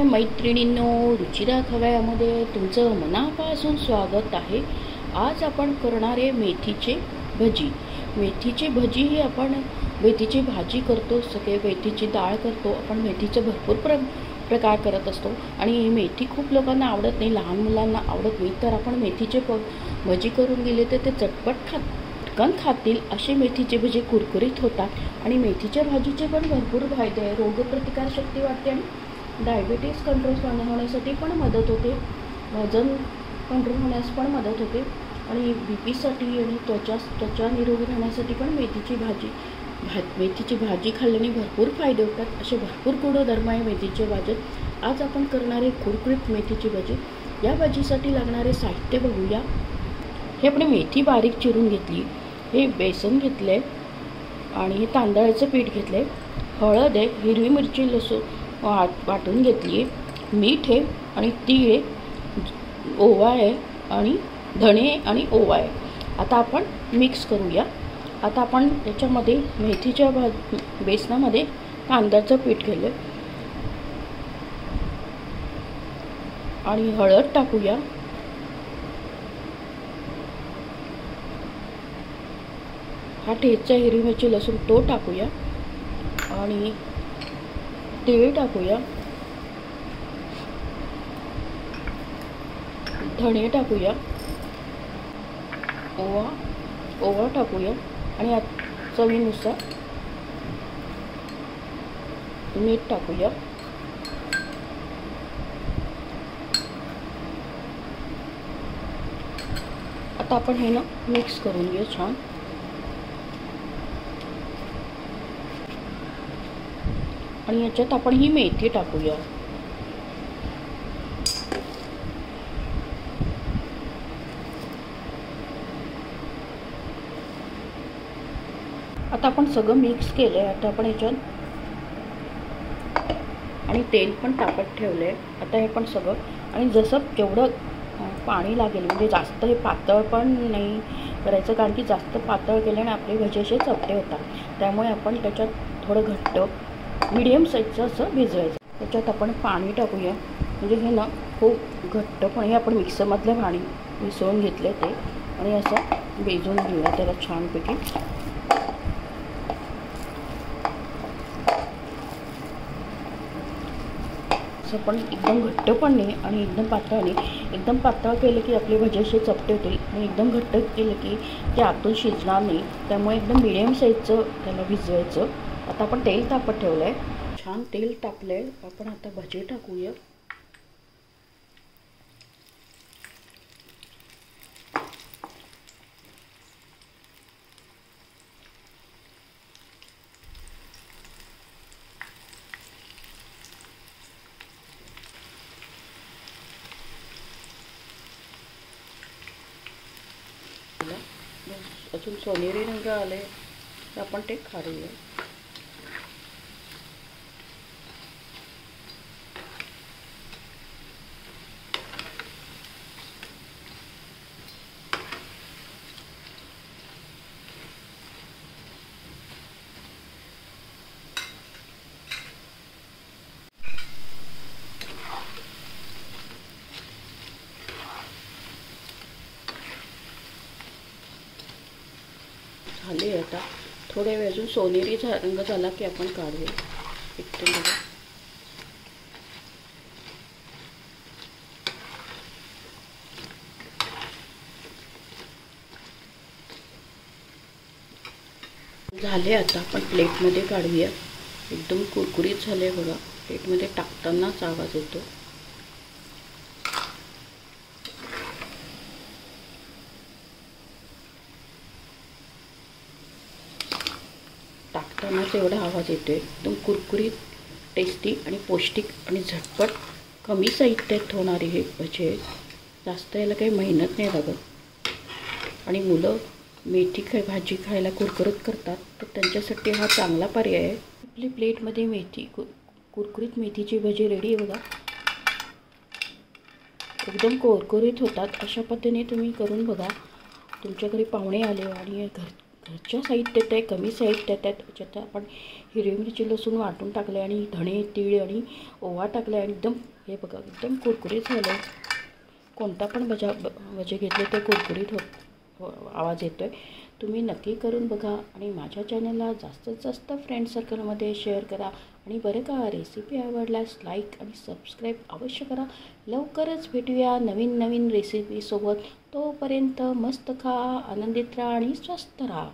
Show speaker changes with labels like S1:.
S1: मैत्रिणींनो, रुचिरा खव्यामध्ये तुमचं मनापासून स्वागत आहे। आज आपण करणार आहे मेथीचे भजी। मेथीची भजी ही आपण मेथीची भाजी करतो, सगळे मेथीची डाळ करतो, आपण मेथीचे भरपूर प्रकार करत असतो आणि मेथी खूप लोकांना आवडत नाही, लहान मुलांना आवडत नाही। तर आपण मेथीचे भजी करून गेले तर ते चटपट खातील असे मेथीचे भजी कुरकुरीत होतात आणि मेथीच्या भाजीचे पण भरपूर फायदे आहे। रोगप्रतिकारशक्ती वाढते आणि डायबिटीज कंट्रोल होण्यासाठी पण मदत होते, वजन कंट्रोल होण्यास पण मदत होते आणि बीपीसाठी आणि त्वचा निरोगी राहण्यासाठी पण मेथीची भाजी खाल्ल्याने भरपूर फायदे होतात। असे भरपूर गुणधर्म आहे मेथीच्या भाजीत। आज आपण करणारे कुरकुरीत मेथीची भाजी। या भाजीसाठी लागणारे साहित्य बघूया। हे आपण मेथी बारीक चिरून घेतली, हे बेसन घेतले आणि हे तांदळाचं पीठ घेतले, हळद आहे, हिरवी मिरची लसूण वाटून घेतली आहे, मीठ आहे आणि तीळ आहे, ओवा आहे आणि धणे आणि ओवा आहे। आता आपण मिक्स करूया। आता आपण त्याच्यामध्ये मेथीच्या बेसनामध्ये तांदळाचं पीठ घेतलं आणि हळद टाकूया, हा ठेचा हिरवी मिरची लसूण तो टाकूया आणि तीळ टाकूया, धणे टाकूया, ओवा टाकूया आणि चवीनुसार मीठ टाकूया। आता आपण हे ना मिक्स करून घेऊ छान। आणि याच्यात आपण ही मेथी टाकूया। आता आपण सगळं मिक्स केलंय। आता आपण याच्यात आणि तेल पण तापत ठेवलंय। आता हे पण सगळं आणि जसं केवढं पाणी लागेल, म्हणजे जास्त हे पातळ पण नाही करायचं, कारण की जास्त पातळ केल्याने आपले भजी असे चपटे होतात। त्यामुळे आपण त्याच्यात थोडं घट्ट मीडियम साईजचं असं भिजवायचं। त्याच्यात आपण पाणी टाकूया, म्हणजे हे ना खूप घट्टपणे आपण मिक्सरमधलं पाणी मिसळून घेतलं ते आणि असं भिजवून घेऊया त्याला छानपैकी। असं पण एकदम घट्ट पण नाही आणि एकदम पातळ नाही। एकदम पातळ केलं की आपले भजी असे चपटे होतील आणि एकदम घट्ट केलं की ते आतून शिजणार नाही, त्यामुळे एकदम मीडियम साईजचं त्याला भिजवायचं। आता आपण तेल तापत ठेवलं आहे, छान तेल तापलं आहे। आपण आता भजी टाकूया। अजून सोनेरी रंग आले तर आपण ते काढूया। झाले आता थोड्या वेळ अजून सोनेरी रंग झाला की आपण काढूया। एकदम झाले, आता आपण प्लेटमध्ये काढूया। एकदम कुरकुरीत झाले बघा, प्लेटमध्ये टाकतानाच आवाज येतो। टाकतानाच एवढा आवाज येतोय। एकदम कुरकुरीत, टेस्टी आणि पौष्टिक आणि झटपट कमी साहित्यात होणारे हे भजी आहेत। जास्त याला काही मेहनत नाही लागत आणि मुलं मेथी भाजी खायला कुरकुरीत करतात, तर त्यांच्यासाठी हा चांगला पर्याय आहे। आपली प्लेटमध्ये कुरकुरीत मेथीची भजी रेडी आहे बघा। एकदम कुरकुरीत होतात। अशा पद्धतीने तुम्ही करून बघा। तुमच्या घरी पाहुणे आले आणि घरच्या साहित्यात आहे, कमी साहित्यात आहे. त्याच्यात आपण हिरवी मिरची लसूण वाटून टाकले आणि धणे तीळ आणि ओवा टाकले आणि एकदम हे बघा एकदम कुरकुरीत झालं. कोणता पण भजे घेतले ते कुरकुरीत आवाज येतो आहे. तुम्ही नक्की करून बघा आणि माझ्या चॅनलला जास्तीत जास्त फ्रेंड सर्कलमध्ये शेअर करा. आणि बरं का, रेसिपी आवडल्यास लाईक आणि सबस्क्राईब अवश्य करा. लवकरच भेटूया नवीन नवीन रेसिपीसोबत. तोपर्यंत मस्त खा, आनंदित राहा आणि स्वस्थ राहा.